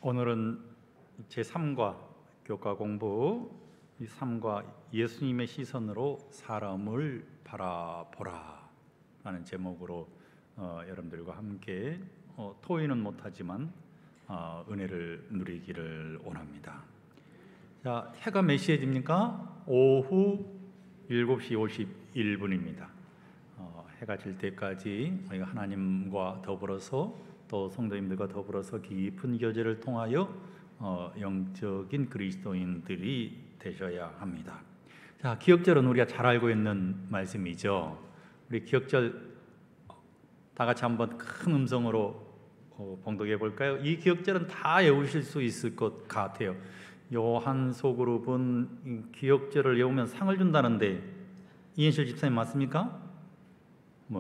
오늘은 제3과 교과 공부, 이 3과 예수님의 시선으로 사람을 바라보라 라는 제목으로 여러분들과 함께 토의는 못하지만 은혜를 누리기를 원합니다. 자, 해가 몇 시에 집니까? 오후 7시 51분입니다. 해가 질 때까지 우리가 하나님과 더불어서 또 성도님들과 더불어서 깊은 교제를 통하여 영적인 그리스도인들이 되셔야 합니다. 자, 기억절은 우리가 잘 알고 있는 말씀이죠. 우리 기억절 다 같이 한번 큰 음성으로 봉독해 볼까요? 이 기억절은 다 외우실 수 있을 것 같아요. 요한 소그룹은 기억절을 외우면 상을 준다는데 이현실 집사님 맞습니까?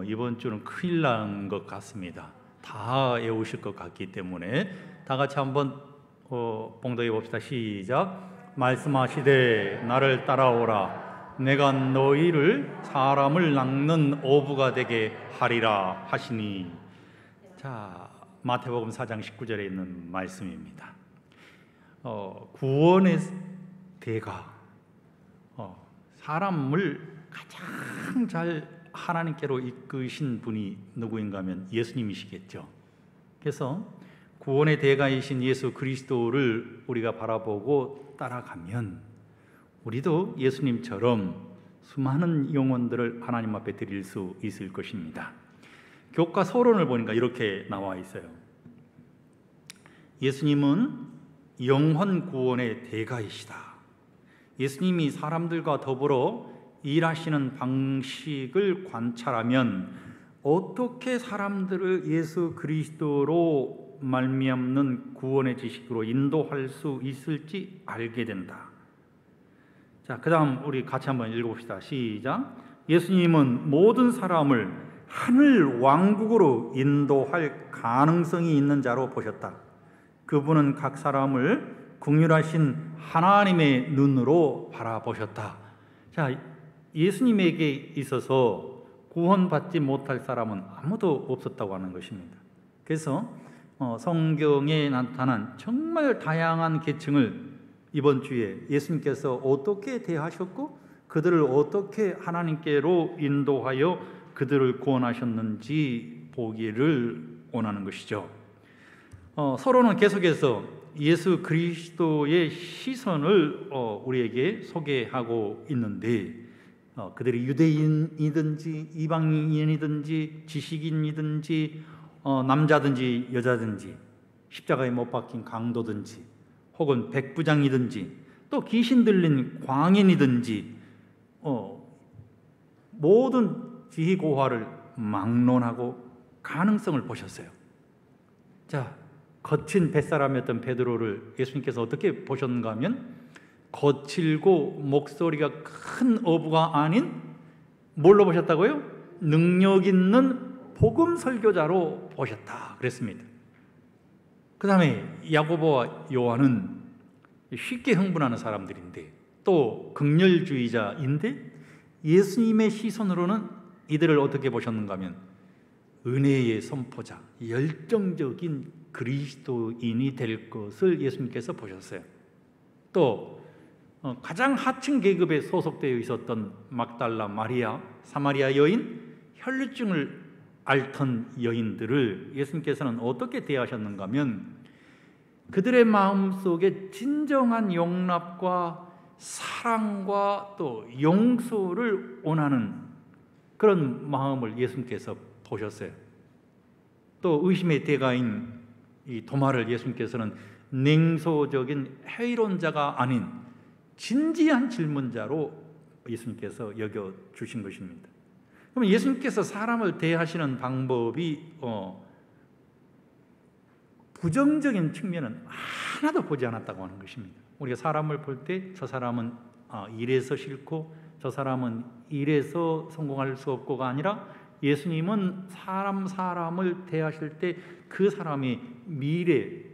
이번 주는 큰일 난 것 같습니다. 다 외우실 것 같기 때문에 다 같이 한번 봉독해 봅시다. 시작. 말씀하시되 나를 따라오라. 내가 너희를 사람을 낚는 어부가 되게 하리라 하시니. 자, 마태복음 4장 19절에 있는 말씀입니다. 구원의 대가, 사람을 가장 잘 하나님께로 이끄신 분이 누구인가 하면 예수님이시겠죠. 그래서 구원의 대가이신 예수 그리스도를 우리가 바라보고 따라가면 우리도 예수님처럼 수많은 영혼들을 하나님 앞에 드릴 수 있을 것입니다. 교과 서론을 보니까 이렇게 나와 있어요. 예수님은 영혼 구원의 대가이시다. 예수님이 사람들과 더불어 일하시는 방식을 관찰하면 어떻게 사람들을 예수 그리스도로 말미암는 구원의 지식으로 인도할 수 있을지 알게 된다. 자, 그 다음 우리 같이 한번 읽어봅시다. 시작. 예수님은 모든 사람을 하늘 왕국으로 인도할 가능성이 있는 자로 보셨다. 그분은 각 사람을 긍휼하신 하나님의 눈으로 바라보셨다. 자, 예수님에게 있어서 구원받지 못할 사람은 아무도 없었다고 하는 것입니다. 그래서 성경에 나타난 정말 다양한 계층을 이번 주에 예수님께서 어떻게 대하셨고 그들을 어떻게 하나님께로 인도하여 그들을 구원하셨는지 보기를 원하는 것이죠. 서론은 계속해서 예수 그리스도의 시선을 우리에게 소개하고 있는데 그들이 유대인이든지 이방인이든지 지식인이든지 남자든지 여자든지 십자가에 못 박힌 강도든지 혹은 백부장이든지 또 귀신 들린 광인이든지 모든 지희고화를 막론하고 가능성을 보셨어요. 자, 거친 뱃사람이었던 베드로를 예수님께서 어떻게 보셨는가 하면 거칠고 목소리가 큰 어부가 아닌 뭘로 보셨다고요? 능력 있는 복음 설교자로 보셨다 그랬습니다. 그 다음에 야고보와 요한은 쉽게 흥분하는 사람들인데 또 긍휼주의자인데 예수님의 시선으로는 이들을 어떻게 보셨는가 하면 은혜의 선포자, 열정적인 그리스도인이 될 것을 예수님께서 보셨어요. 또 가장 하층 계급에 소속되어 있었던 막달라 마리아, 사마리아 여인, 혈루증을 앓던 여인들을 예수님께서는 어떻게 대하셨는가 하면 그들의 마음속에 진정한 용납과 사랑과 또 용서를 원하는 그런 마음을 예수님께서 보셨어요. 또 의심의 대가인 이 도마를 예수님께서는 냉소적인 회의론자가 아닌 진지한 질문자로 예수님께서 여겨주신 것입니다. 그러면 예수님께서 사람을 대하시는 방법이 부정적인 측면은 하나도 보지 않았다고 하는 것입니다. 우리가 사람을 볼 때 저 사람은 이래서 싫고 저 사람은 이래서 성공할 수 없고가 아니라 예수님은 사람을 대하실 때 그 사람이 미래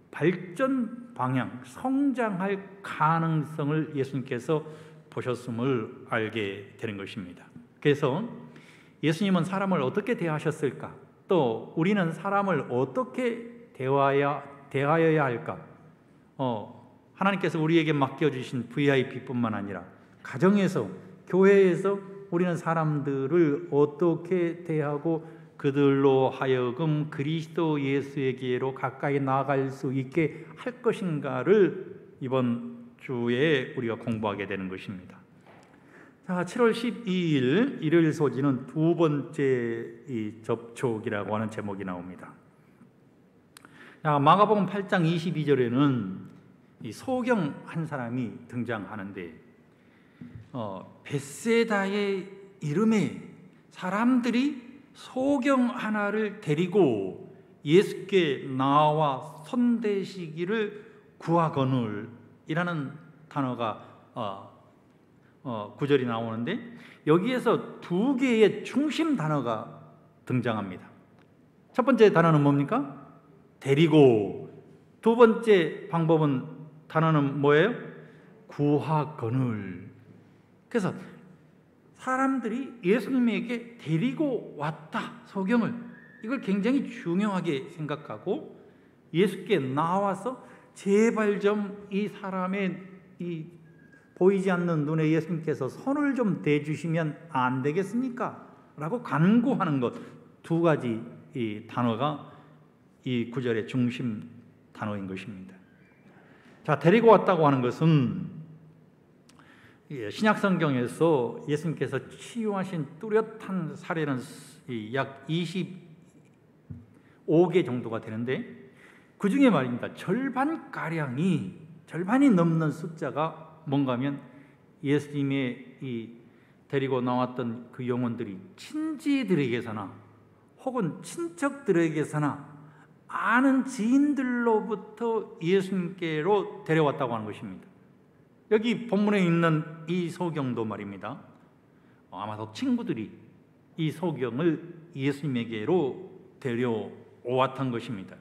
발전 방향, 성장할 가능성을 예수님께서 보셨음을 알게 되는 것입니다. 그래서 예수님은 사람을 어떻게 대하셨을까? 또 우리는 사람을 어떻게 대해야 대하여야 할까? 하나님께서 우리에게 맡겨주신 VIP뿐만 아니라 가정에서, 교회에서 우리는 사람들을 어떻게 대하고 그들로 하여금 그리스도 예수에게로 가까이 나아갈 수 있게 할 것인가를 이번 주에 우리가 공부하게 되는 것입니다. 자, 7월 12일 일요일 소지는 두 번째 이 접촉이라고 하는 제목이 나옵니다. 자, 마가복음 8장 22절에는 이 소경 한 사람이 등장하는데 벳세다의 이름에 사람들이 소경 하나를 데리고 예수께 나와 손대시기를 구하거늘이라는 단어가 구절이 나오는데 여기에서 두 개의 중심 단어가 등장합니다. 첫 번째 단어는 뭡니까? 데리고. 두 번째 단어는 뭐예요? 구하거늘. 그래서 사람들이 예수님에게 데리고 왔다, 소경을. 이걸 굉장히 중요하게 생각하고 예수께 나와서 제발 좀 이 사람의 이 보이지 않는 눈에 예수님께서 손을 좀 대주시면 안 되겠습니까? 라고 간구하는 것, 두 가지 이 단어가 이 구절의 중심 단어인 것입니다. 자, 데리고 왔다고 하는 것은 신약 성경에서 예수님께서 치유하신 뚜렷한 사례는 약 25개 정도가 되는데 그 중에 말입니다. 절반이 넘는 숫자가 뭔가 하면 예수님의 이 데리고 나왔던 그 영혼들이 친지들에게서나 혹은 친척들에게서나 아는 지인들로부터 예수님께로 데려왔다고 하는 것입니다. 여기 본문에 있는 이 소경도 말입니다. 아마도 친구들이 이 소경을 예수님에게로 데려왔던 것입니다.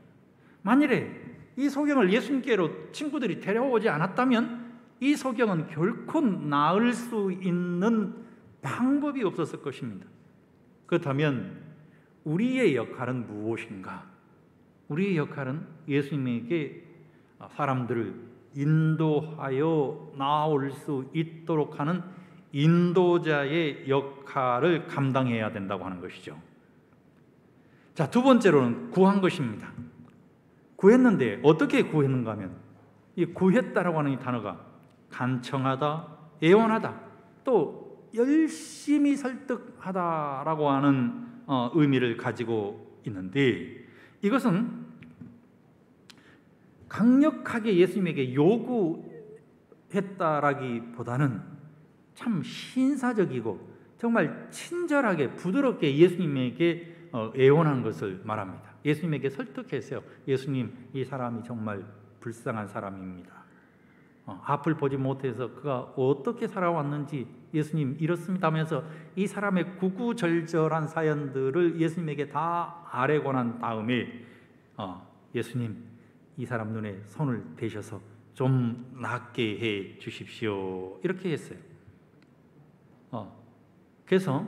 만일에 이 소경을 예수님께로 친구들이 데려오지 않았다면 이 소경은 결코 나을 수 있는 방법이 없었을 것입니다. 그렇다면 우리의 역할은 무엇인가? 우리의 역할은 예수님에게 사람들을 인도하여 나올 수 있도록 하는 인도자의 역할을 감당해야 된다고 하는 것이죠. 자, 두 번째로는 구한 것입니다. 구했는데 어떻게 구했는가 하면 이 구했다라고 하는 이 단어가 간청하다, 애원하다, 또 열심히 설득하다라고 하는 의미를 가지고 있는데 이것은 강력하게 예수님에게 요구했다라기보다는 참 신사적이고 정말 친절하게 부드럽게 예수님에게 애원한 것을 말합니다. 예수님에게 설득했어요. 예수님, 이 사람이 정말 불쌍한 사람입니다. 앞을 보지 못해서 그가 어떻게 살아왔는지 예수님 이렇습니다 하면서 이 사람의 구구절절한 사연들을 예수님에게 다 아뢰고 난 다음에 예수님, 이 사람 눈에 손을 대셔서 좀 낫게 해 주십시오. 이렇게 했어요. 그래서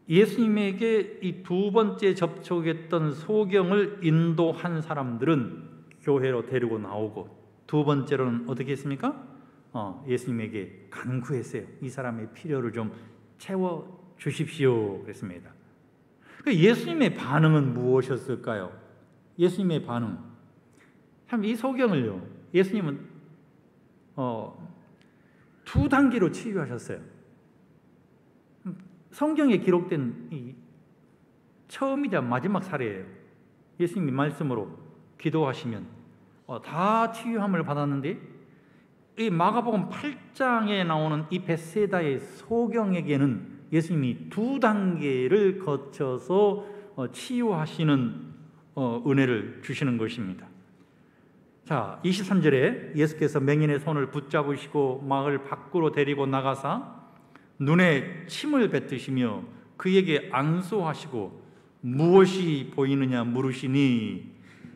예수님에게 이 두 번째 접촉했던 소경을 인도한 사람들은 교회로 데리고 나오고 두 번째로는 어떻게 했습니까? 예수님에게 간구했어요. 이 사람의 필요를 좀 채워 주십시오. 그랬습니다. 예수님의 반응은 무엇이었을까요? 예수님의 반응. 참 이 소경을요, 예수님은 두 단계로 치유하셨어요. 성경에 기록된 이 처음이자 마지막 사례예요. 예수님이 말씀으로 기도하시면 다 치유함을 받았는데 이 마가복음 8장에 나오는 이 벳세다의 소경에게는 예수님이 두 단계를 거쳐서 치유하시는 은혜를 주시는 것입니다. 자, 23절에 예수께서 맹인의 손을 붙잡으시고 마을 밖으로 데리고 나가사 눈에 침을 뱉으시며 그에게 안수하시고 무엇이 보이느냐 물으시니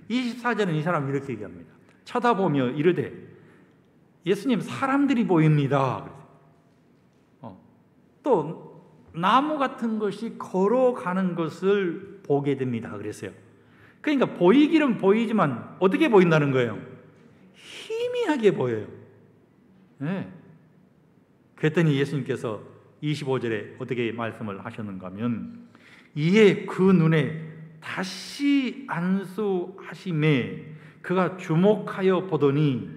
24절은 이 사람이 이렇게 얘기합니다. 쳐다보며 이르되 예수님, 사람들이 보입니다. 또 나무 같은 것이 걸어가는 것을 보게 됩니다. 그랬어요. 그러니까 보이기는 보이지만 어떻게 보인다는 거예요? 희미하게 보여요. 네. 그랬더니 예수님께서 25절에 어떻게 말씀을 하셨는가 하면, 이에 그 눈에 다시 안수하심에 그가 주목하여 보더니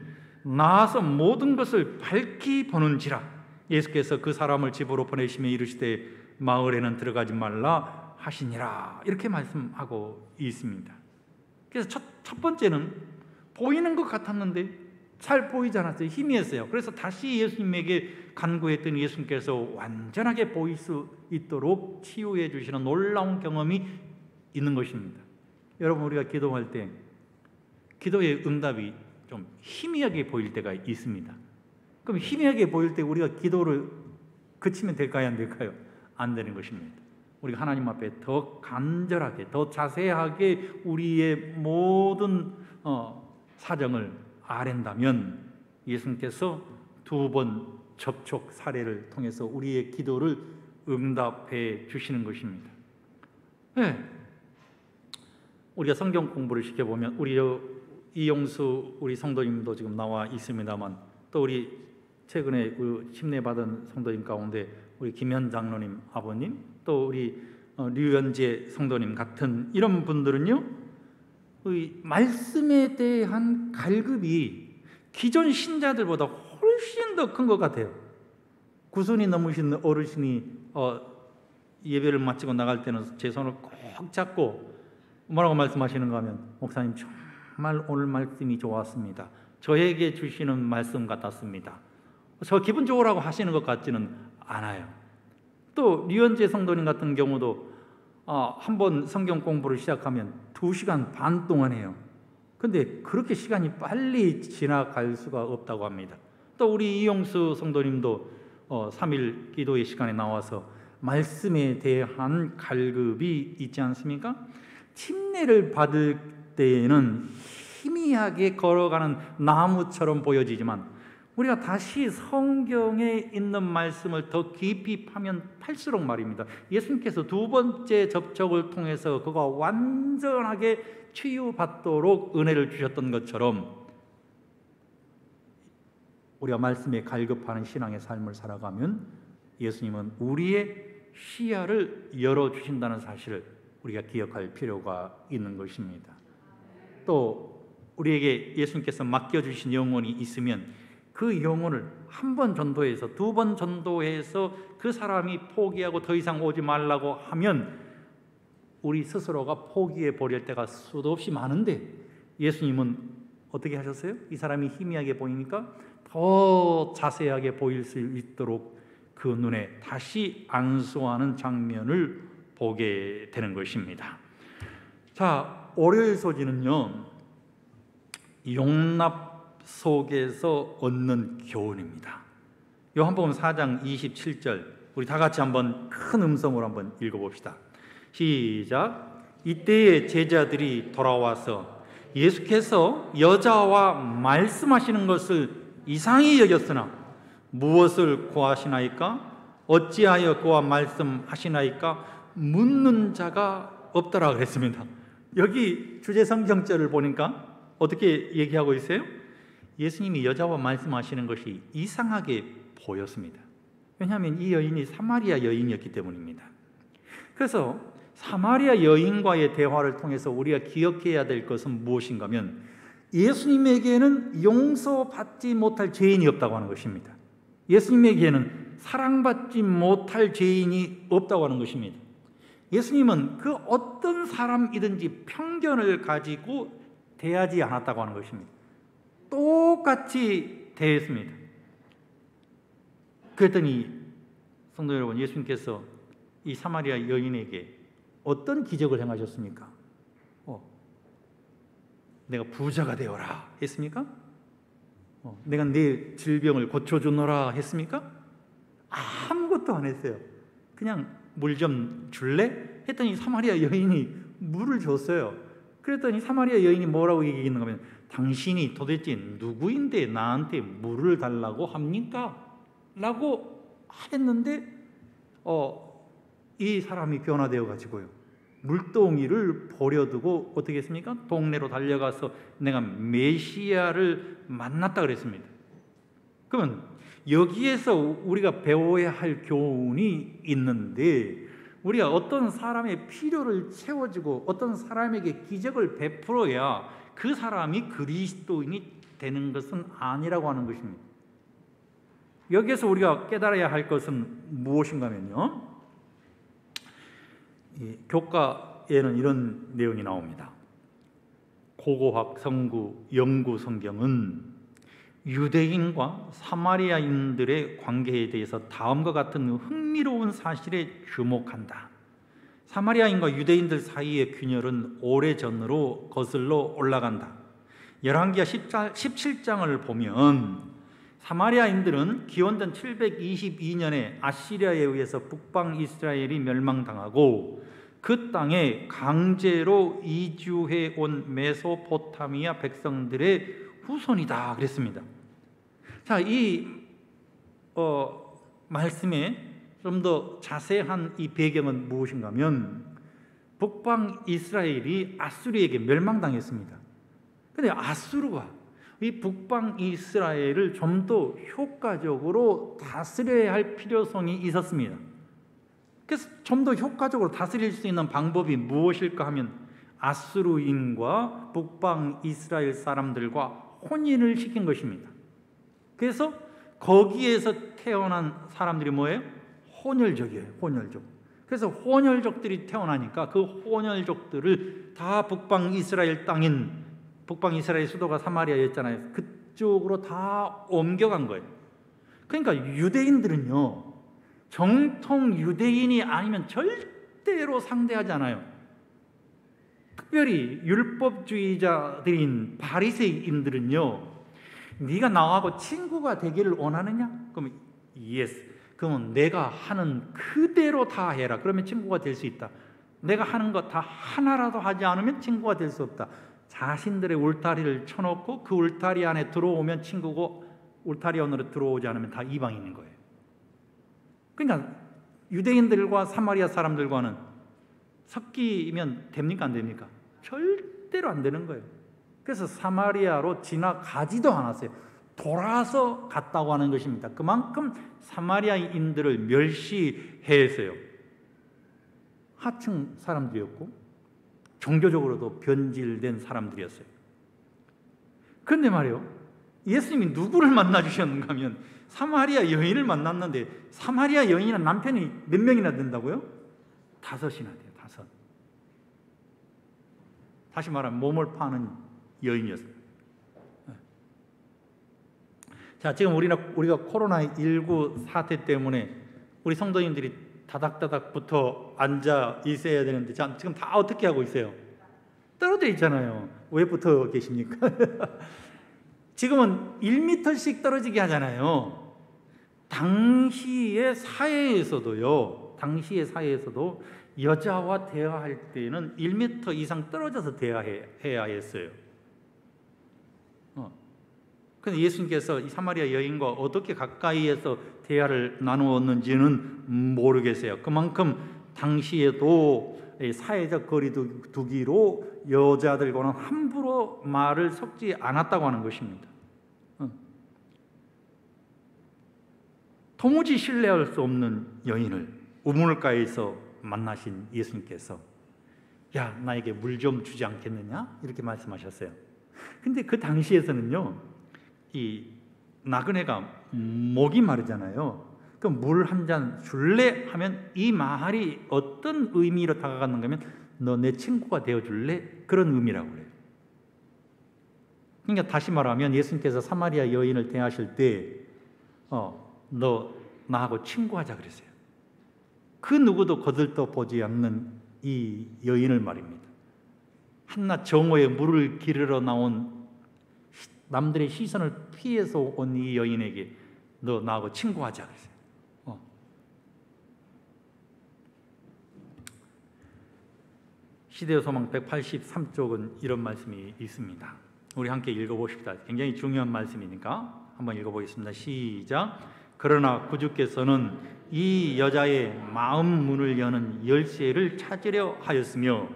나아서 모든 것을 밝히 보는지라. 예수께서 그 사람을 집으로 보내시며 이르시되 마을에는 들어가지 말라 하시니라. 이렇게 말씀하고 있습니다. 그래서 첫 번째는 보이는 것 같았는데 잘 보이지 않았어요. 희미했어요. 그래서 다시 예수님에게 간구했더니 예수님께서 완전하게 보일 수 있도록 치유해 주시는 놀라운 경험이 있는 것입니다. 여러분, 우리가 기도할 때 기도의 응답이 좀 희미하게 보일 때가 있습니다. 그럼 희미하게 보일 때 우리가 기도를 그치면 될까요? 안 될까요? 안 되는 것입니다. 우리가 하나님 앞에 더 간절하게, 더 자세하게 우리의 모든 사정을 아랜다면 예수님께서 2번 접촉 사례를 통해서 우리의 기도를 응답해 주시는 것입니다. 네. 우리가 성경 공부를 시켜보면 우리 이용수 우리 성도님도 지금 나와 있습니다만, 또 우리 최근에 침례받은 성도님 가운데 우리 김현 장로님 아버님, 또 우리 류현재 성도님 같은 이런 분들은요, 말씀에 대한 갈급이 기존 신자들보다 훨씬 더 큰 것 같아요. 90이 넘으신 어르신이 예배를 마치고 나갈 때는 제 손을 꼭 잡고 뭐라고 말씀하시는가 하면, 목사님 정말 오늘 말씀이 좋았습니다. 저에게 주시는 말씀 같았습니다. 저 기분 좋으라고 하시는 것 같지는 않아요. 또 류현재 성도님 같은 경우도 한번 성경 공부를 시작하면 2시간 반 동안 해요. 근데 그렇게 시간이 빨리 지나갈 수가 없다고 합니다. 또 우리 이용수 성도님도 3일 기도의 시간에 나와서 말씀에 대한 갈급이 있지 않습니까? 침례를 받을 때에는 희미하게 걸어가는 나무처럼 보여지지만 우리가 다시 성경에 있는 말씀을 더 깊이 파면 팔수록 말입니다, 예수님께서 2번째 접촉을 통해서 그가 완전하게 치유받도록 은혜를 주셨던 것처럼 우리가 말씀에 갈급하는 신앙의 삶을 살아가면 예수님은 우리의 시야를 열어주신다는 사실을 우리가 기억할 필요가 있는 것입니다. 또 우리에게 예수님께서 맡겨주신 영혼이 있으면 그 영혼을 1번 전도해서 2번 전도해서 그 사람이 포기하고 더 이상 오지 말라고 하면 우리 스스로가 포기해 버릴 때가 수도 없이 많은데, 예수님은 어떻게 하셨어요? 이 사람이 희미하게 보이니까 더 자세하게 보일 수 있도록 그 눈에 다시 안수하는 장면을 보게 되는 것입니다. 자, 월요일 소지는요, 용납 속에서 얻는 교훈입니다. 요한복음 4장 27절 우리 다 같이 한번 큰 음성으로 한번 읽어봅시다. 시작. 이때에 제자들이 돌아와서 예수께서 여자와 말씀하시는 것을 이상히 여겼으나 무엇을 구하시나이까? 어찌하여 그와 말씀하시나이까? 묻는 자가 없더라 그랬습니다. 여기 주제 성경절을 보니까 어떻게 얘기하고 있어요? 예수님이 여자와 말씀하시는 것이 이상하게 보였습니다. 왜냐하면 이 여인이 사마리아 여인이었기 때문입니다. 그래서 사마리아 여인과의 대화를 통해서 우리가 기억해야 될 것은 무엇인가 하면, 예수님에게는 용서받지 못할 죄인이 없다고 하는 것입니다. 예수님에게는 사랑받지 못할 죄인이 없다고 하는 것입니다. 예수님은 그 어떤 사람이든지 편견을 가지고 대하지 않았다고 하는 것입니다. 똑같이 대했습니다. 그랬더니 성도 여러분, 예수님께서 이 사마리아 여인에게 어떤 기적을 행하셨습니까? 내가 부자가 되어라 했습니까? 내가 네 질병을 고쳐주노라 했습니까? 아무것도 안 했어요. 그냥 물 좀 줄래? 했더니 사마리아 여인이 물을 줬어요. 그랬더니 사마리아 여인이 뭐라고 얘기했는가 하면, 당신이 도대체 누구인데 나한테 물을 달라고 합니까? 라고 했는데 이 사람이 변화되어 가지고요, 물동이를 버려두고 어떻게 했습니까? 동네로 달려가서 내가 메시아를 만났다 그랬습니다. 그러면 여기에서 우리가 배워야 할 교훈이 있는데, 우리가 어떤 사람의 필요를 채워주고 어떤 사람에게 기적을 베풀어야 그 사람이 그리스도인이 되는 것은 아니라고 하는 것입니다. 여기에서 우리가 깨달아야 할 것은 무엇인가 하면요, 교과에는 이런 내용이 나옵니다. 고고학, 성구, 영구 성경은 유대인과 사마리아인들의 관계에 대해서 다음과 같은 흥미로운 사실에 주목한다. 사마리아인과 유대인들 사이의 균열은 오래전으로 거슬러 올라간다. 열왕기하 17장을 보면 사마리아인들은 기원전 722년에 아시리아에 의해서 북방 이스라엘이 멸망당하고 그 땅에 강제로 이주해 온 메소포타미아 백성들의 후손이다 그랬습니다. 자, 이 말씀에 좀 더 자세한 이 배경은 무엇인가 하면, 북방 이스라엘이 아수르에게 멸망당했습니다. 그런데 아수르가 이 북방 이스라엘을 좀 더 효과적으로 다스려야 할 필요성이 있었습니다. 그래서 좀 더 효과적으로 다스릴 수 있는 방법이 무엇일까 하면, 아수르인과 북방 이스라엘 사람들과 혼인을 시킨 것입니다. 그래서 거기에서 태어난 사람들이 뭐예요? 혼혈족이에요. 혼혈족. 그래서 혼혈족들이 태어나니까 그 혼혈족들을 다 북방 이스라엘 땅인, 북방 이스라엘 수도가 사마리아였잖아요. 그쪽으로 다 옮겨간 거예요. 그러니까 유대인들은요, 정통 유대인이 아니면 절대로 상대하지 않아요. 특별히 율법주의자들인 바리새인들은요, 네가 나하고 친구가 되기를 원하느냐? 그러면 예스. 그러면 내가 하는 그대로 다 해라. 그러면 친구가 될 수 있다. 내가 하는 것 다 하나라도 하지 않으면 친구가 될 수 없다. 자신들의 울타리를 쳐놓고 그 울타리 안에 들어오면 친구고, 울타리 안으로 들어오지 않으면 다 이방인인 거예요. 그러니까 유대인들과 사마리아 사람들과는 섞이면 됩니까? 안 됩니까? 절대로 안 되는 거예요. 그래서 사마리아로 지나가지도 않았어요. 돌아서 갔다고 하는 것입니다. 그만큼 사마리아인들을 멸시했어요. 하층 사람들이었고 종교적으로도 변질된 사람들이었어요. 그런데 말이에요, 예수님이 누구를 만나 주셨는가 하면 사마리아 여인을 만났는데, 사마리아 여인은 남편이 몇 명이나 된다고요? 5이나 돼요. 5. 다시 말하면 몸을 파는 여인이었어요. 자, 지금 우리가 코로나19 사태 때문에 우리 성도님들이 다닥다닥 붙어 앉아 있어야 되는데, 자, 지금 다 어떻게 하고 있어요? 떨어져 있잖아요. 왜 붙어 계십니까? 지금은 1m씩 떨어지게 하잖아요. 당시의 사회에서도 여자와 대화할 때는 1m 이상 떨어져서 대화해야 했어요. 그런데 예수님께서 이 사마리아 여인과 어떻게 가까이에서 대화를 나누었는지는 모르겠어요. 그만큼 당시에도 사회적 거리두기로 여자들과는 함부로 말을 섞지 않았다고 하는 것입니다. 도무지 신뢰할 수 없는 여인을 우물가에서 만나신 예수님께서, 야, 나에게 물 좀 주지 않겠느냐? 이렇게 말씀하셨어요. 근데 그 당시에서는요, 이 나그네가 목이 마르잖아요. 그럼 물 한 잔 줄래? 하면 이 말이 어떤 의미로 다가갔는가 하면, 너 내 친구가 되어줄래? 그런 의미라고 그래요. 그러니까 다시 말하면 예수님께서 사마리아 여인을 대하실 때 너 나하고 친구하자 그랬어요. 그 누구도 거들떠 보지 않는 이 여인을 말입니다. 한낮 정오에 물을 기르러 나온 남들의 시선을 피해서 온 이 여인에게 너 나하고 친구하자 그랬어요. 시대의 소망 183쪽은 이런 말씀이 있습니다. 우리 함께 읽어보십시다. 굉장히 중요한 말씀이니까 한번 읽어보겠습니다. 시작. 그러나 구주께서는 이 여자의 마음 문을 여는 열쇠를 찾으려 하였으며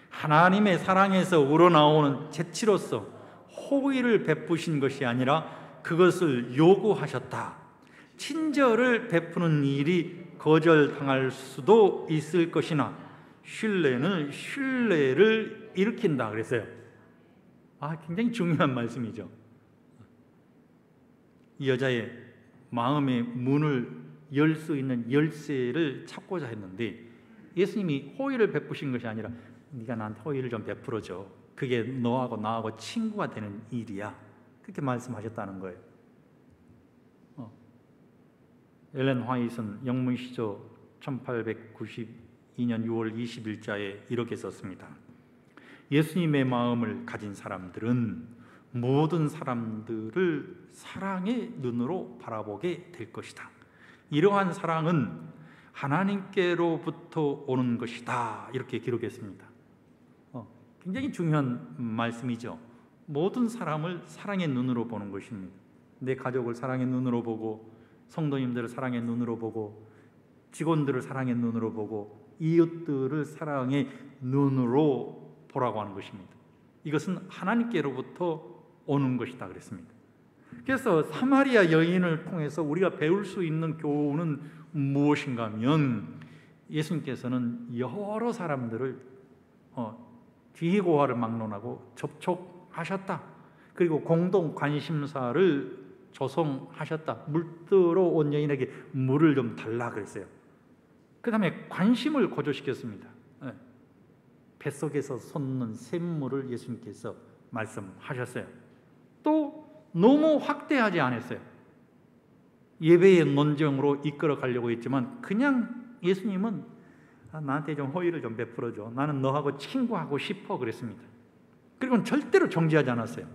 하나님의 사랑에서 우러나오는 재치로서 호의를 베푸신 것이 아니라 그것을 요구하셨다. 친절을 베푸는 일이 거절당할 수도 있을 것이나 신뢰는 신뢰를 일으킨다 그랬어요. 굉장히 중요한 말씀이죠. 이 여자의 마음의 문을 열 수 있는 열쇠를 찾고자 했는데 예수님이 호의를 베푸신 것이 아니라 네가 나한테 호의를 좀 베풀어줘. 그게 너하고 나하고 친구가 되는 일이야. 그렇게 말씀하셨다는 거예요. 엘렌 화이트는 영문시조 1892년 6월 20일자에 이렇게 썼습니다. 예수님의 마음을 가진 사람들은 모든 사람들을 사랑의 눈으로 바라보게 될 것이다. 이러한 사랑은 하나님께로부터 오는 것이다. 이렇게 기록했습니다. 굉장히 중요한 말씀이죠. 모든 사람을 사랑의 눈으로 보는 것입니다. 내 가족을 사랑의 눈으로 보고, 성도님들을 사랑의 눈으로 보고, 직원들을 사랑의 눈으로 보고, 이웃들을 사랑의 눈으로 보라고 하는 것입니다. 이것은 하나님께로부터 오는 것이다 그랬습니다. 그래서 사마리아 여인을 통해서 우리가 배울 수 있는 교훈은 무엇인가 하면 예수님께서는 여러 사람들을 지희고하를 막론하고 접촉하셨다. 그리고 공동 관심사를 조성하셨다. 물들어 온 여인에게 물을 좀 달라 그랬어요. 그 다음에 관심을 고조시켰습니다. 뱃속에서 솟는 샘물을 예수님께서 말씀하셨어요. 또 너무 확대하지 않았어요. 예배의 논정으로 이끌어 가려고 했지만 그냥 예수님은 나한테 좀 호의를 좀 베풀어줘. 나는 너하고 친구하고 싶어 그랬습니다. 그리고 절대로 정죄하지 않았어요.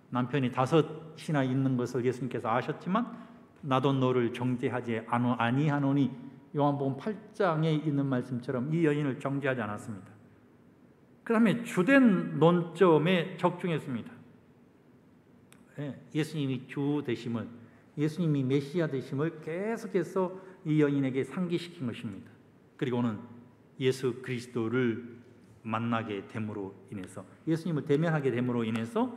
남편이 5이나 있는 것을 예수님께서 아셨지만 나도 너를 정죄하지 아니하노니 요한복음 8장에 있는 말씀처럼 이 여인을 정죄하지 않았습니다. 그 다음에 주된 논점에 적중했습니다. 예수님이 주 되심을, 예수님이 메시아 되심을 계속해서 이 여인에게 상기시킨 것입니다. 그리고는 예수 그리스도를 만나게 됨으로 인해서, 예수님을 대면하게 됨으로 인해서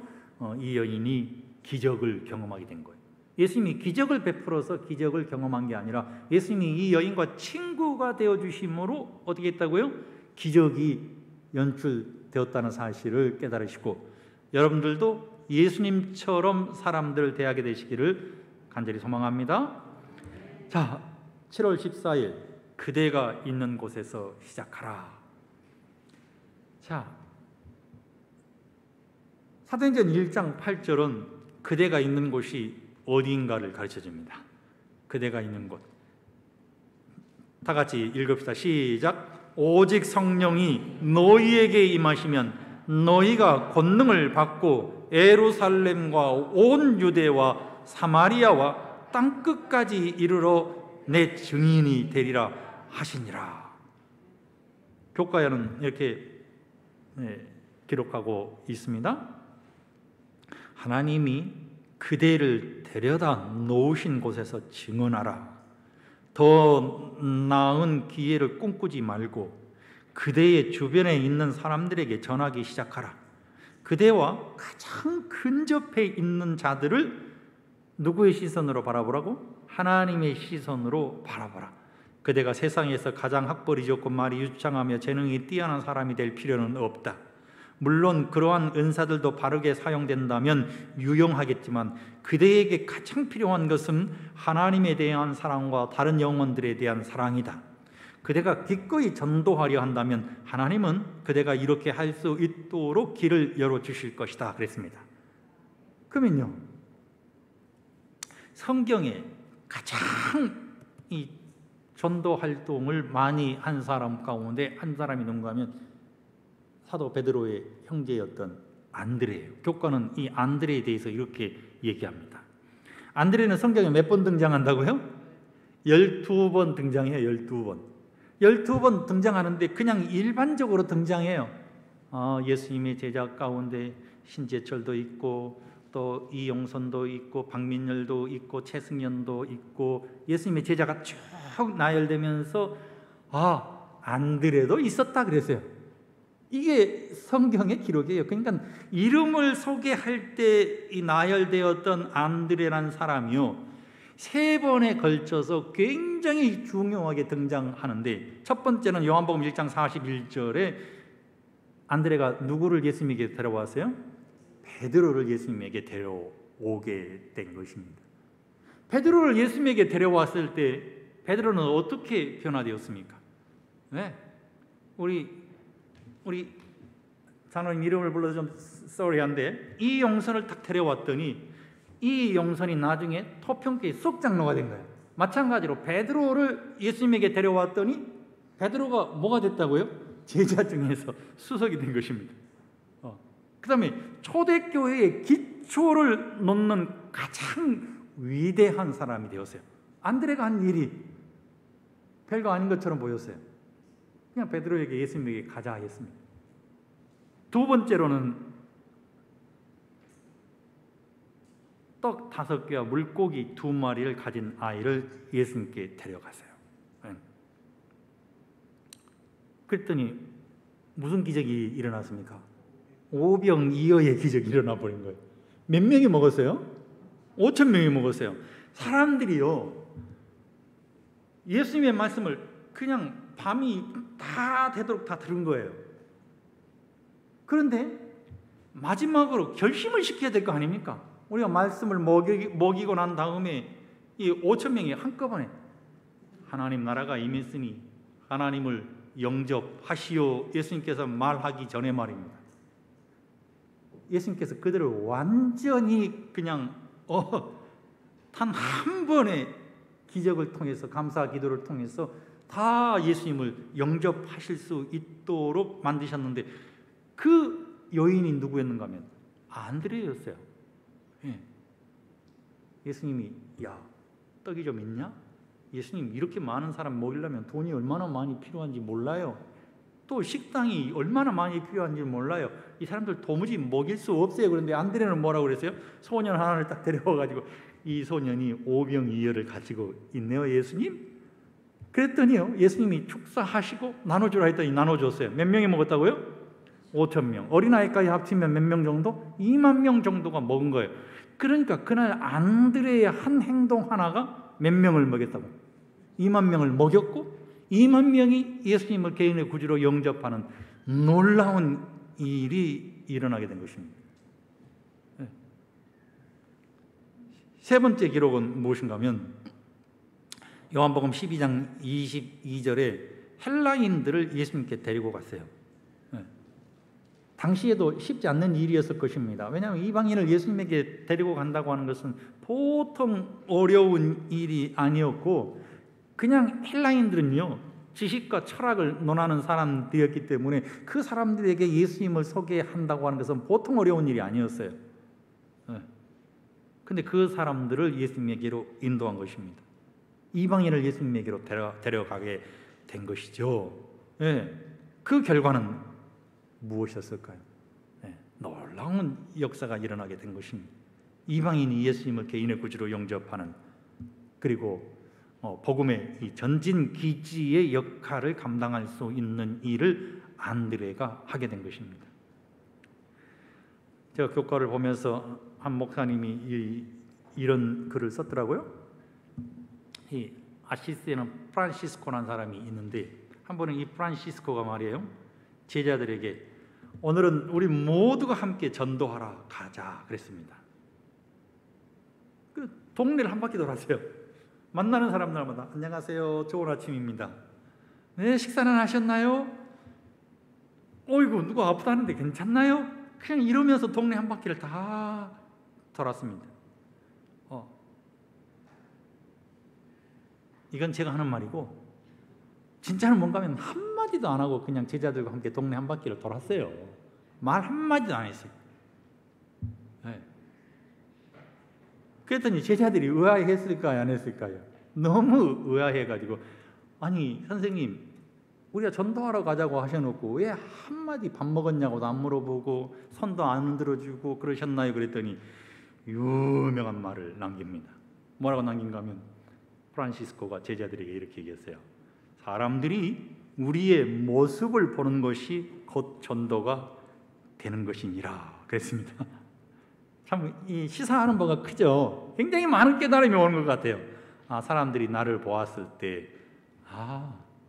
이 여인이 기적을 경험하게 된 거예요. 예수님이 기적을 베풀어서 기적을 경험한 게 아니라 예수님이 이 여인과 친구가 되어주심으로 어떻게 했다고요? 기적이 연출되었다는 사실을 깨달으시고, 여러분들도 예수님처럼 사람들을 대하게 되시기를 간절히 소망합니다. 자, 7월 14일 그대가 있는 곳에서 시작하라. 자, 사도행전 1장 8절은 그대가 있는 곳이 어디인가를 가르쳐줍니다. 그대가 있는 곳. 다 같이 읽읍시다. 시작. 오직 성령이 너희에게 임하시면 너희가 권능을 받고 예루살렘과 온 유대와 사마리아와 땅끝까지 이르러 내 증인이 되리라 하시니라. 교과에는 이렇게 기록하고 있습니다. 하나님이 그대를 데려다 놓으신 곳에서 증언하라. 더 나은 기회를 꿈꾸지 말고 그대의 주변에 있는 사람들에게 전하기 시작하라. 그대와 가장 근접해 있는 자들을 누구의 시선으로 바라보라고? 하나님의 시선으로 바라보라. 그대가 세상에서 가장 학벌이 좋고 말이 유창하며 재능이 뛰어난 사람이 될 필요는 없다. 물론 그러한 은사들도 바르게 사용된다면 유용하겠지만 그대에게 가장 필요한 것은 하나님에 대한 사랑과 다른 영혼들에 대한 사랑이다. 그대가 기꺼이 전도하려 한다면 하나님은 그대가 이렇게 할 수 있도록 길을 열어주실 것이다 그랬습니다. 그러면요, 성경에 가장 이 전도 활동을 많이 한 사람 가운데 한 사람이 누군가 하면 사도 베드로의 형제였던 안드레예요. 교과는 이 안드레에 대해서 이렇게 얘기합니다. 안드레는 성경에 몇 번 등장한다고요? 12번 등장해요. 12번 등장하는데 그냥 일반적으로 등장해요. 예수님의 제자 가운데 신재철도 있고 또 이용선도 있고 박민열도 있고 최승연도 있고 예수님의 제자가 쭉 나열되면서 안드레도 있었다 그랬어요. 이게 성경의 기록이에요. 그러니까 이름을 소개할 때 이 나열되었던 안드레라는 사람이요, 3번에 걸쳐서 굉장히 중요하게 등장하는데, 첫 번째는 요한복음 1장 41절에 안드레가 누구를 예수님에게 데려왔어요? 베드로를 예수님에게 데려오게 된 것입니다. 베드로를 예수님에게 데려왔을 때 베드로는 어떻게 변화되었습니까? 네? 우리 장로님 이름을 불러서 좀 쏘리한데, 이 영선을 딱 데려왔더니 이 영선이 나중에 토평교의 수석장로가 된 거예요. 마찬가지로 베드로를 예수님에게 데려왔더니 베드로가 뭐가 됐다고요? 제자 중에서 수석이 된 것입니다. 그 다음에 초대교회의 기초를 놓는 가장 위대한 사람이 되었어요. 안드레가 한 일이 별거 아닌 것처럼 보였어요. 그냥 베드로에게 예수님에게 가자 했습니다. 두 번째로는 떡 5개와 물고기 2마리를 가진 아이를 예수님께 데려가세요. 그랬더니 무슨 기적이 일어났습니까? 오병이어의 기적이 일어나 버린 거예요. 몇 명이 먹었어요? 5,000명이 먹었어요. 사람들이요, 예수님의 말씀을 그냥 밤이 다 되도록 다 들은 거예요. 그런데 마지막으로 결심을 시켜야 될 거 아닙니까? 우리가 말씀을 먹이고 난 다음에 이 5,000명이 한꺼번에 하나님 나라가 임했으니 하나님을 영접하시오, 예수님께서 말하기 전에 말입니다. 예수님께서 그들을 완전히 그냥 단 한 번의 기적을 통해서, 감사 기도를 통해서 다 예수님을 영접하실 수 있도록 만드셨는데, 그 여인이 누구였는가 하면 안드레였어요. 예수님이 야, 떡이 좀 있냐? 예수님, 이렇게 많은 사람 먹이려면 돈이 얼마나 많이 필요한지 몰라요. 또 식당이 얼마나 많이 필요한지 몰라요. 이 사람들 도무지 먹일 수 없어요. 그런데 안드레는 뭐라고 그랬어요? 소년 하나를 딱 데려와가지고 이 소년이 오병이어를 가지고 있네요, 예수님. 그랬더니요, 예수님이 축사하시고 나눠주라 했더니 나눠줬어요. 몇 명이 먹었다고요? 5,000명. 어린아이까지 합치면 몇 명 정도? 2만 명 정도가 먹은 거예요. 그러니까 그날 안드레의 한 행동 하나가 몇 명을 먹였다고? 2만 명을 먹였고 2만 명이 예수님을 개인의 구주로 영접하는 놀라운 일이 일어나게 된 것입니다. 세 번째 기록은 무엇인가 하면 요한복음 12장 22절에 헬라인들을 예수님께 데리고 갔어요. 당시에도 쉽지 않는 일이었을 것입니다. 왜냐하면 이방인을 예수님에게 데리고 간다고 하는 것은 보통 어려운 일이 아니었고, 그냥 헬라인들은요, 지식과 철학을 논하는 사람들이었기 때문에 그 사람들에게 예수님을 소개한다고 하는 것은 보통 어려운 일이 아니었어요. 근데 그 사람들을 예수님에게로 인도한 것입니다. 이방인을 예수님에게로 데려가게 된 것이죠. 그 결과는 무엇이었을까요? 놀라운 역사가 일어나게 된 것입니다. 이방인이 예수님을 개인의 구주로 영접하는, 그리고 복음의 이 전진 기지의 역할을 감당할 수 있는 일을 안드레가 하게 된 것입니다. 제가 교과를 보면서 한 목사님이 이런 글을 썼더라고요. 이 아시스에는 프란시스코라는 사람이 있는데, 한 번은 이 프란시스코가 말이에요, 제자들에게 오늘은 우리 모두가 함께 전도하러 가자 그랬습니다. 그 동네를 한 바퀴 돌았어요. 만나는 사람들마다 안녕하세요, 좋은 아침입니다. 네, 식사는 하셨나요? 어이구, 누가 아프다는데 괜찮나요? 그냥 이러면서 동네 한 바퀴를 다 돌았습니다. 이건 제가 하는 말이고, 진짜는 뭔가 하면 한마디도 안 하고 그냥 제자들과 함께 동네 한 바퀴를 돌았어요. 말 한마디도 안 했어요. 그랬더니 제자들이 의아해했을까요, 안 했을까요? 너무 의아해가지고, 아니 선생님, 우리가 전도하러 가자고 하셔놓고 왜 한마디 밥 먹었냐고도 안 물어보고 손도 안 들어주고 그러셨나요? 그랬더니 유명한 말을 남깁니다. 뭐라고 남긴가 하면 프란시스코가 제자들에게 이렇게 얘기했어요. 사람들이 우리의 모습을 보는 것이 곧 전도가 되는 것이니라 그랬습니다. 참 이 시사하는 바가 크죠. 굉장히 많은 깨달음이 오는 것 같아요. 사람들이 나를 보았을 때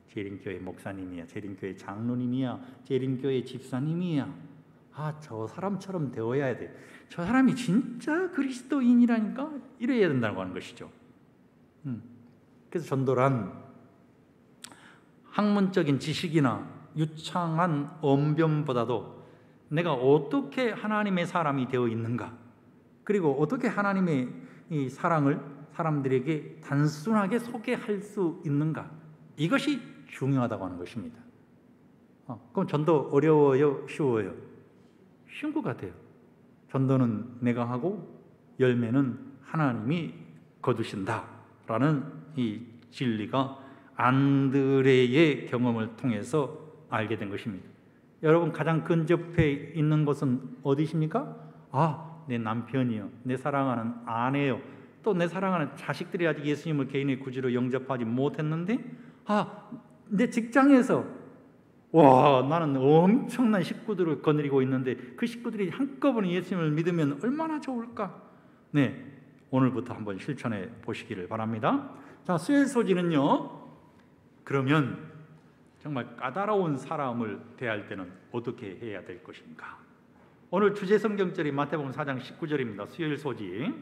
재림교회 목사님이야, 재림교회 장로님이야, 재림교회 집사님이야, 저 사람처럼 되어야 돼, 저 사람이 진짜 그리스도인이라니까, 이래야 된다고 하는 것이죠. 그래서 전도란 학문적인 지식이나 유창한 언변보다도 내가 어떻게 하나님의 사람이 되어 있는가, 그리고 어떻게 하나님의 이 사랑을 사람들에게 단순하게 소개할 수 있는가, 이것이 중요하다고 하는 것입니다. 그럼 전도 어려워요? 쉬워요? 쉬운 것 같아요. 전도는 내가 하고 열매는 하나님이 거두신다라는 이 진리가 안드레의 경험을 통해서 알게 된 것입니다. 여러분 가장 근접해 있는 것은 어디십니까? 내 남편이요, 내 사랑하는 아내요, 또 내 사랑하는 자식들이 아직 예수님을 개인의 구주로 영접하지 못했는데, 내 직장에서 나는 엄청난 식구들을 거느리고 있는데 그 식구들이 한꺼번에 예수님을 믿으면 얼마나 좋을까? 오늘부터 한번 실천해 보시기를 바랍니다. 자, 수혈 소지는요, 그러면 정말 까다로운 사람을 대할 때는 어떻게 해야 될 것인가? 오늘 주제 성경절이 마태복음 4장 19절입니다. 수요일 소지.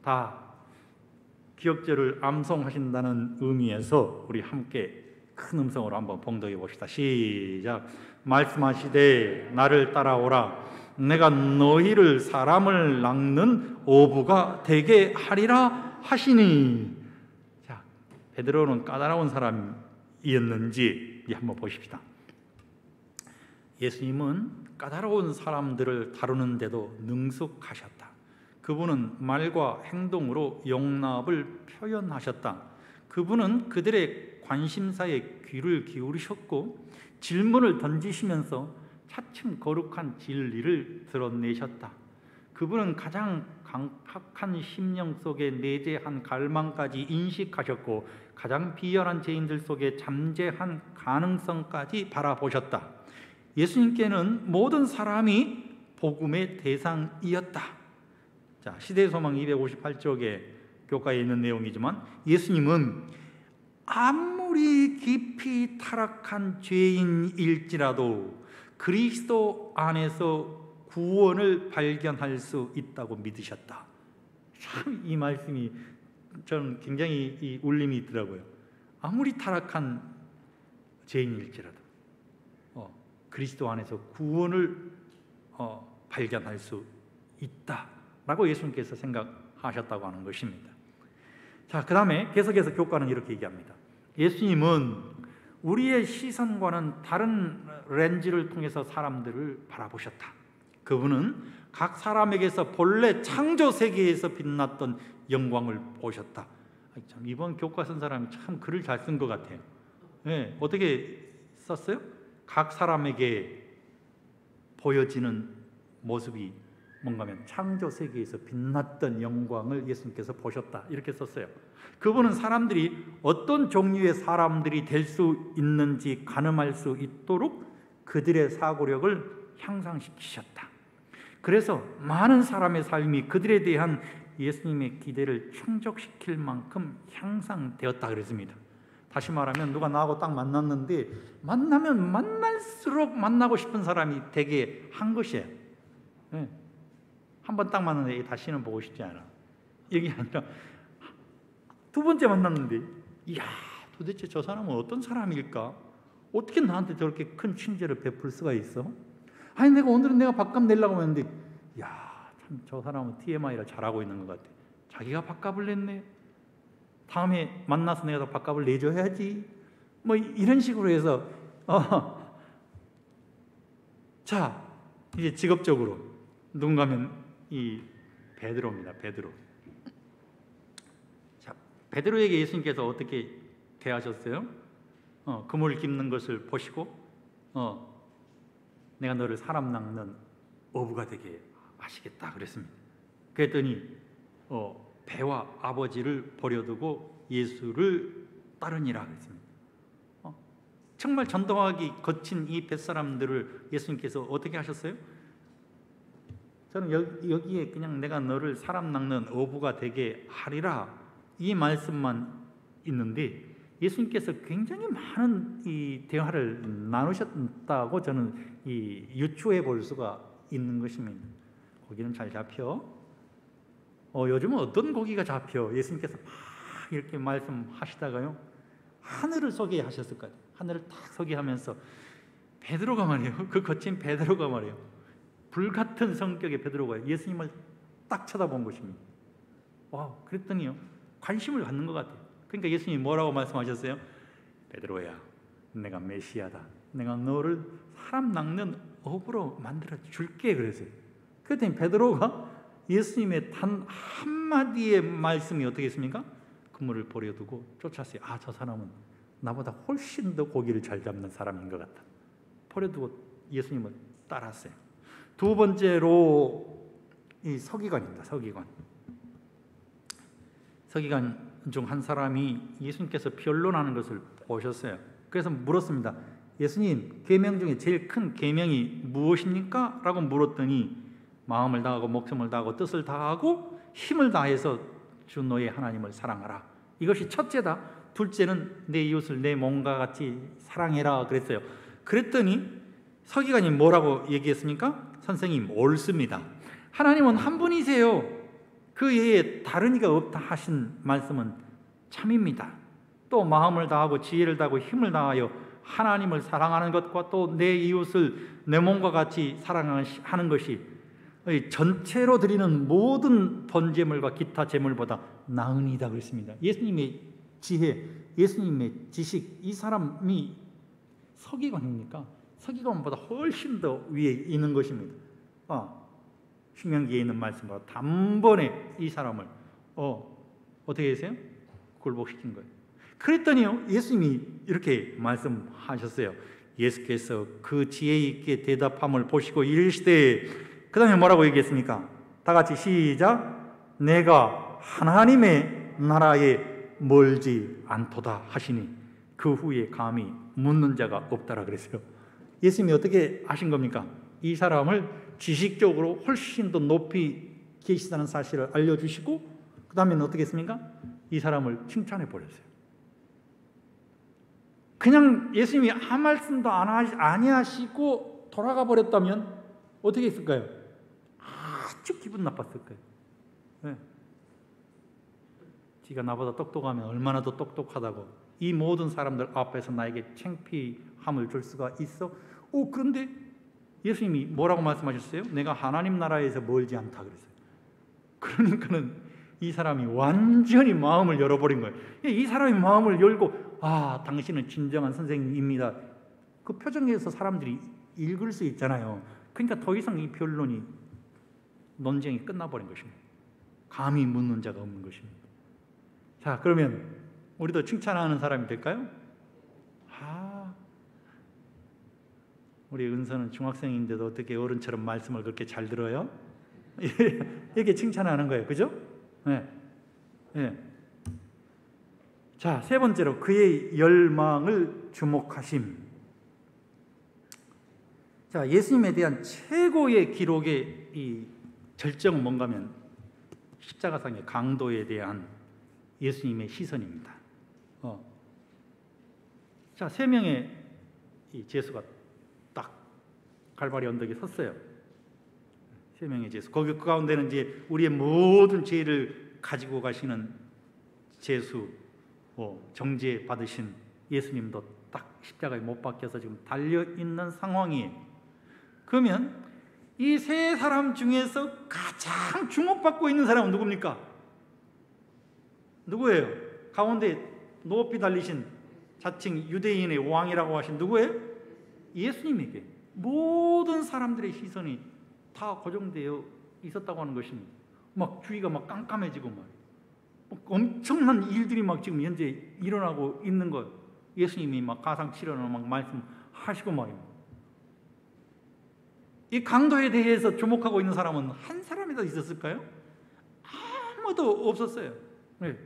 다 기억절을 암송하신다는 의미에서 우리 함께 큰 음성으로 한번 봉독해 봅시다. 시작. 말씀하시되 나를 따라오라. 내가 너희를 사람을 낚는 어부가 되게 하리라 하시니. 자, 베드로는 까다로운 사람이었는지 한번 보십시다. 예수님은 까다로운 사람들을 다루는데도 능숙하셨다. 그분은 말과 행동으로 용납을 표현하셨다. 그분은 그들의 관심사에 귀를 기울이셨고 질문을 던지시면서 차츰 거룩한 진리를 드러내셨다. 그분은 가장 강팍한 심령 속에 내재한 갈망까지 인식하셨고 가장 비열한 죄인들 속에 잠재한 가능성까지 바라보셨다. 예수님께는 모든 사람이 복음의 대상이었다. 자, 시대소망 258쪽에 교과에 있는 내용이지만 예수님은 아무리 깊이 타락한 죄인일지라도 그리스도 안에서 구원을 발견할 수 있다고 믿으셨다. 참 이 말씀이 저는 굉장히 울림이 있더라고요. 아무리 타락한 죄인일지라도 그리스도 안에서 구원을 발견할 수 있다라고 예수님께서 생각하셨다고 하는 것입니다. 자, 그 다음에 계속해서 교과는 이렇게 얘기합니다. 예수님은 우리의 시선과는 다른 렌즈를 통해서 사람들을 바라보셨다. 그분은 각 사람에게서 본래 창조 세계에서 빛났던 영광을 보셨다. 참, 이번 교과 쓴 사람이 참 글을 잘 쓴 것 같아요. 어떻게 썼어요? 각 사람에게 보여지는 모습이 뭔가 하면 창조 세계에서 빛났던 영광을 예수님께서 보셨다, 이렇게 썼어요. 그분은 사람들이 어떤 종류의 사람들이 될 수 있는지 가늠할 수 있도록 그들의 사고력을 향상시키셨다. 그래서 많은 사람의 삶이 그들에 대한 예수님의 기대를 충족시킬 만큼 향상되었다 그랬습니다. 다시 말하면 누가 나하고 딱 만났는데 만나면 만날수록 만나고 싶은 사람이 되게 한 것이에요. 한 번 딱 만났는데 다시는 보고 싶지 않아, 이게 아니라 두 번째 만났는데 이야, 도대체 저 사람은 어떤 사람일까? 어떻게 나한테 저렇게 큰 친절을 베풀 수가 있어? 아니, 오늘은 내가 밥값 내려고 했는데 야, 참 저 사람은 TMI를 잘하고 있는 것 같아. 자기가 밥값을 냈네. 다음에 만나서 내가 더 밥값을 내줘야지. 뭐 이런 식으로 해서 자, 이제 직업적으로 누군가면 이 베드로입니다. 베드로. 자, 베드로에게 예수님께서 어떻게 대하셨어요? 그물 깁는 것을 보시고 내가 너를 사람 낚는 어부가 되게 하시겠다 그랬습니다. 그랬더니 배와 아버지를 버려두고 예수를 따르니라 그랬습니다. 정말 전도하기 거친 이 뱃사람들을 예수님께서 어떻게 하셨어요? 저는 여기에 그냥 내가 너를 사람 낚는 어부가 되게 하리라 이 말씀만 있는데 예수님께서 굉장히 많은 이 대화를 나누셨다고 저는 이 유추해 볼 수가 있는 것입니다. 고기는 잘 잡혀? 요즘은 어떤 고기가 잡혀? 예수님께서 막 이렇게 말씀하시다가요 하늘을 소개하셨을 것 같아요. 하늘을 딱 소개하면서 베드로가 말이에요. 그 거친 베드로가 말이에요. 불같은 성격의 베드로가 예수님을 딱 쳐다본 것입니다. 그랬더니요 관심을 갖는 것 같아요. 그러니까 예수님이 뭐라고 말씀하셨어요? 베드로야, 내가 메시아다. 내가 너를 사람 낚는 어부로 만들어 줄게 그랬어요. 그랬더니 베드로가 예수님의 단 한마디의 말씀이 어떻게 했습니까? 그물을 버려두고 쫓았어요. 저 사람은 나보다 훨씬 더 고기를 잘 잡는 사람인 것 같다. 버려두고 예수님을 따랐어요. 두 번째로 이 서기관입니다. 서기관 중 한 사람이 예수님께서 변론하는 것을 보셨어요. 그래서 물었습니다. 예수님, 계명 중에 제일 큰 계명이 무엇입니까? 라고 물었더니 마음을 다하고 목숨을 다하고 뜻을 다하고 힘을 다해서 주 너의 하나님을 사랑하라. 이것이 첫째다. 둘째는 내 이웃을 내 몸과 같이 사랑해라 그랬어요. 그랬더니 서기관이 뭐라고 얘기했습니까? 선생님, 옳습니다. 하나님은 한 분이세요. 그 외에 다른 이가 없다 하신 말씀은 참입니다. 또 마음을 다하고 지혜를 다하고 힘을 다하여 하나님을 사랑하는 것과 또 내 이웃을 내 몸과 같이 사랑하는 것이 전체로 드리는 모든 번제물과 기타 제물보다 나으니이다 그랬습니다. 예수님의 지혜, 예수님의 지식, 이 사람이 서기관입니까? 서기관보다 훨씬 더 위에 있는 것입니다. 신명기에 있는 말씀으로 단번에 이 사람을 어떻게 했어요? 굴복시킨 거예요. 그랬더니요 예수님이 이렇게 말씀하셨어요. 예수께서 그 지혜 있게 대답함을 보시고 이르시되, 그 다음에 뭐라고 얘기했습니까? 다 같이 시작. 내가 하나님의 나라에 멀지 않도다 하시니 그 후에 감히 묻는 자가 없다라 그랬어요. 예수님이 어떻게 하신 겁니까? 이 사람을 지식적으로 훨씬 더 높이 계시다는 사실을 알려주시고 그 다음에는 어떻게 했습니까? 이 사람을 칭찬해 버렸어요. 그냥 예수님이 아무 말씀도 안 하시고 돌아가 버렸다면 어떻게 했을까요? 아주 기분 나빴을 거예요. 네. 지가 나보다 똑똑하면 얼마나 더 똑똑하다고 이 모든 사람들 앞에서 나에게 창피함을 줄 수가 있어? 그런데 예수님이 뭐라고 말씀하셨어요? 내가 하나님 나라에서 멀지 않다 그랬어요. 그러니까는 이 사람이 완전히 마음을 열어버린 거예요. 이 사람이 마음을 열고 당신은 진정한 선생님입니다. 그 표정에서 사람들이 읽을 수 있잖아요. 그러니까 더 이상 이 변론이 논쟁이 끝나버린 것입니다. 감히 묻는 자가 없는 것입니다. 자, 그러면 우리도 칭찬하는 사람이 될까요? 우리 은서는 중학생인데도 어떻게 어른처럼 말씀을 그렇게 잘 들어요? 이렇게 칭찬하는 거예요. 그죠? 네. 네. 자, 세 번째로 그의 열망을 주목하심. 자, 예수님에 대한 최고의 기록의 이 절정은 뭔가면 십자가상의 강도에 대한 예수님의 시선입니다. 자, 세 명의 이 제수가 딱 갈바리 언덕에 섰어요. 세 명의 제수. 거기 그 가운데는 이제 우리의 모든 죄를 가지고 가시는 제수, 정죄 받으신 예수님도 딱 십자가에 못 박혀서 지금 달려 있는 상황이에요. 그러면 이 세 사람 중에서 가장 주목받고 있는 사람은 누굽니까? 누구예요? 가운데 높이 달리신 자칭 유대인의 왕이라고 하신 누구예요? 예수님에게 모든 사람들의 시선이 다 고정되어 있었다고 하는 것입니다. 막 주위가 막 깜깜해지고 막 엄청난 일들이 막 지금 현재 일어나고 있는 것. 예수님이 막 가상 치료나 막 말씀하시고 말입니다. 이 강도에 대해서 주목하고 있는 사람은 한 사람이라도 있었을까요? 아무도 없었어요. 네.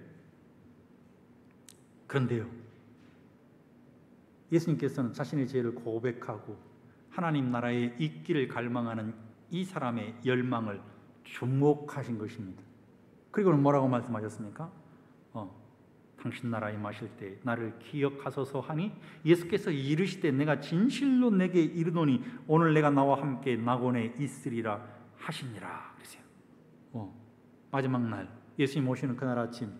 그런데요, 예수님께서는 자신의 죄를 고백하고 하나님 나라에 있기를 갈망하는 이 사람의 열망을 주목하신 것입니다. 그리고는 뭐라고 말씀하셨습니까? 당신 나라에 임하실 때 나를 기억하소서 하니 예수께서 이르시되 내가 진실로 내게 이르노니 오늘 내가 나와 함께 낙원에 있으리라 하시니라 그러세요. 마지막 날 예수님 오시는 그날 아침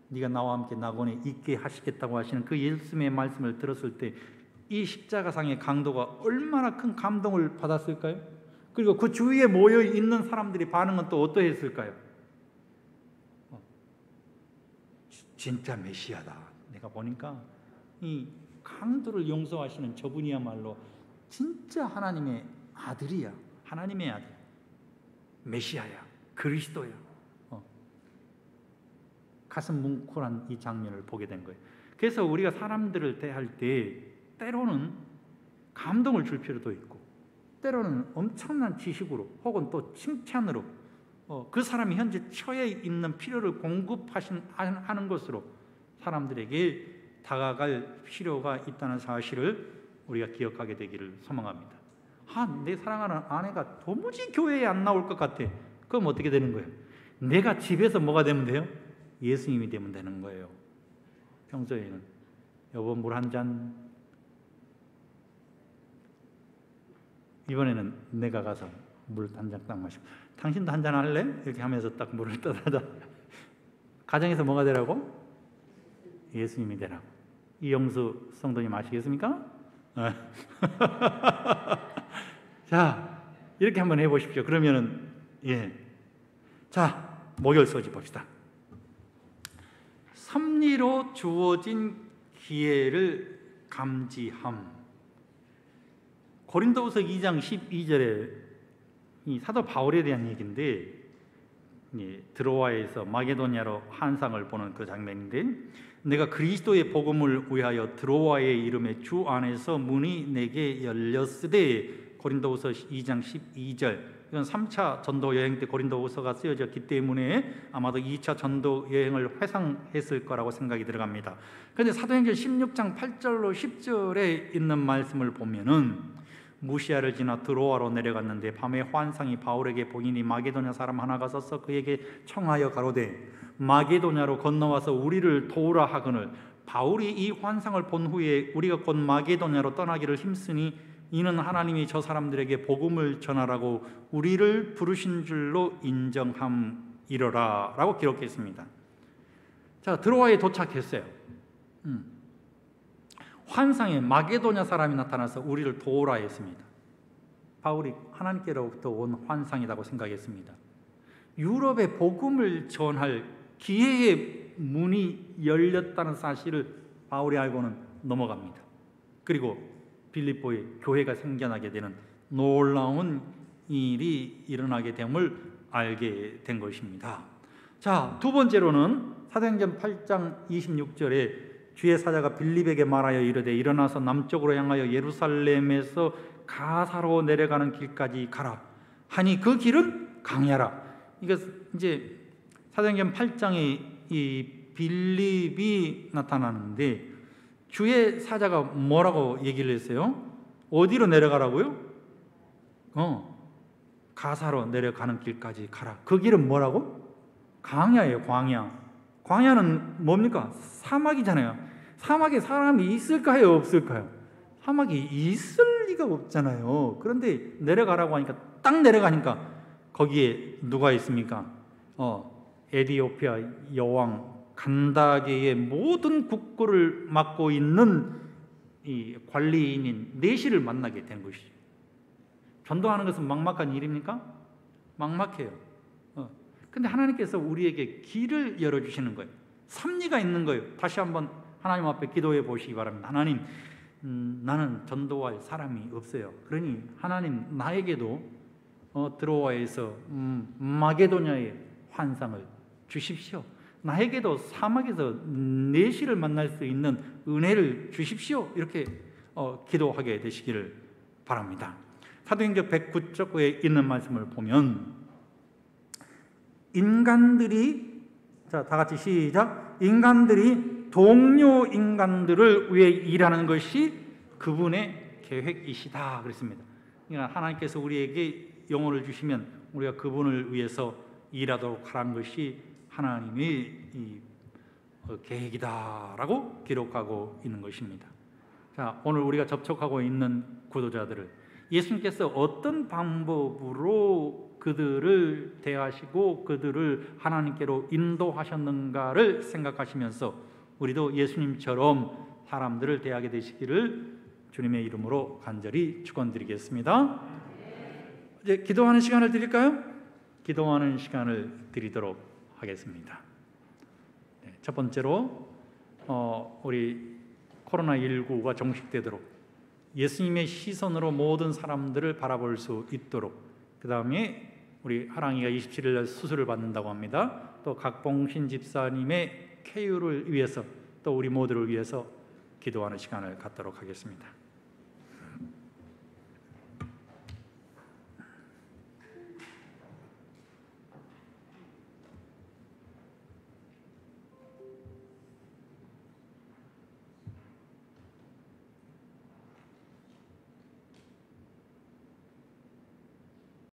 네가 나와 함께 낙원에 있게 하시겠다고 하시는 그 예수님의 말씀을 들었을 때 이 십자가상의 강도가 얼마나 큰 감동을 받았을까요? 그리고 그 주위에 모여 있는 사람들의 반응은 또 어떠했을까요? 진짜 메시아다. 내가 보니까 이 강도를 용서하시는 저분이야말로 진짜 하나님의 아들이야. 하나님의 아들, 메시아야, 그리스도야. 가슴 뭉클한 이 장면을 보게 된 거예요. 그래서 우리가 사람들을 대할 때 때로는 감동을 줄 필요도 있고 때로는 엄청난 지식으로 혹은 또 칭찬으로 그 사람이 현재 처해 있는 필요를 공급하는 것으로 사람들에게 다가갈 필요가 있다는 사실을 우리가 기억하게 되기를 소망합니다. 내 사랑하는 아내가 도무지 교회에 안 나올 것 같아. 그럼 어떻게 되는 거예요? 내가 집에서 뭐가 되면 돼요? 예수님이 되면 되는 거예요. 평소에는 여보 물 한 잔, 이번에는 내가 가서 물 한 잔 딱 마시고 당신도 한 잔 할래? 이렇게 하면서 딱 물을 떠다다 가정에서 뭐가 되라고? 예수님이 되라고. 이영수 성도님 아시겠습니까? 자, 이렇게 한번 해보십시오. 그러면은 자, 목요일서지 봅시다. 섭리로 주어진 기회를 감지함. 고린도후서 2장 12절에 이 사도 바울에 대한 얘기인데 드로아에서 마게도냐로 환상을 보는 그 장면인데 내가 그리스도의 복음을 위하여 드로아에 이름에 주 안에서 문이 내게 열렸으되 고린도후서 2장 12절. 이건 3차 전도 여행 때 고린도후서가 쓰여졌기 때문에 아마도 2차 전도 여행을 회상했을 거라고 생각이 들어갑니다. 그런데 사도행전 16장 8절로 10절에 있는 말씀을 보면은 무시아를 지나 드로아로 내려갔는데 밤에 환상이 바울에게 보이니 마게도냐 사람 하나가 서서 그에게 청하여 가로되 마게도냐로 건너와서 우리를 도우라 하거늘 바울이 이 환상을 본 후에 우리가 곧 마게도냐로 떠나기를 힘쓰니 이는 하나님이 저 사람들에게 복음을 전하라고 우리를 부르신 줄로 인정함이로라 라고 기록했습니다. 자, 드로아에 도착했어요. 환상에 마게도냐 사람이 나타나서 우리를 도우라 했습니다. 바울이 하나님께로부터 온 환상이라고 생각했습니다. 유럽에 복음을 전할 기회의 문이 열렸다는 사실을 바울이 알고는 넘어갑니다. 그리고 빌립보에 교회가 생겨나게 되는 놀라운 일이 일어나게 됨을 알게 된 것입니다. 자, 두 번째로는 사도행전 8장 26절에 주의 사자가 빌립에게 말하여 이르되 일어나서 남쪽으로 향하여 예루살렘에서 가사로 내려가는 길까지 가라 하니 그 길은 강야라. 이거 이제 사도행전 8장에 이 빌립이 나타나는데 주의 사자가 뭐라고 얘기를 했어요? 어디로 내려가라고요? 가사로 내려가는 길까지 가라. 그 길은 뭐라고? 광야예요. 광야. 광야는 뭡니까? 사막이잖아요. 사막에 사람이 있을까요? 없을까요? 사막이 있을 리가 없잖아요. 그런데 내려가라고 하니까 딱 내려가니까 거기에 누가 있습니까? 에디오피아 여왕 간다게의 모든 국고를 맡고 있는 이 관리인인 내시를 만나게 된 것이죠. 전도하는 것은 막막한 일입니까? 막막해요. 근데 하나님께서 우리에게 길을 열어주시는 거예요. 섭리가 있는 거예요. 다시 한번 하나님 앞에 기도해 보시기 바랍니다. 하나님, 나는 전도할 사람이 없어요. 그러니 하나님 나에게도 드로아에서 마게도냐의 환상을 주십시오. 나에게도 사막에서 내시를 만날 수 있는 은혜를 주십시오. 이렇게 기도하게 되시기를 바랍니다. 사도행전 109쪽에 있는 말씀을 보면 인간들이 자, 다 같이 시작. 인간들이 동료 인간들을 위해 일하는 것이 그분의 계획이시다 그랬습니다. 그러니까 하나님께서 우리에게 영혼을 주시면 우리가 그분을 위해서 일하도록 하라는 것이 하나님의 계획이다라고 기록하고 있는 것입니다. 자, 오늘 우리가 접촉하고 있는 구도자들을 예수님께서 어떤 방법으로 그들을 대하시고 그들을 하나님께로 인도하셨는가를 생각하시면서 우리도 예수님처럼 사람들을 대하게 되시기를 주님의 이름으로 간절히 축원드리겠습니다. 이제 기도하는 시간을 드릴까요? 기도하는 시간을 드리도록 하겠습니다. 첫 번째로 우리 코로나19가 종식되도록 예수님의 시선으로 모든 사람들을 바라볼 수 있도록, 그 다음에 우리 하랑이가 27일 날 수술을 받는다고 합니다. 또 각봉신 집사님의 쾌유를 위해서 또 우리 모두를 위해서 기도하는 시간을 갖도록 하겠습니다.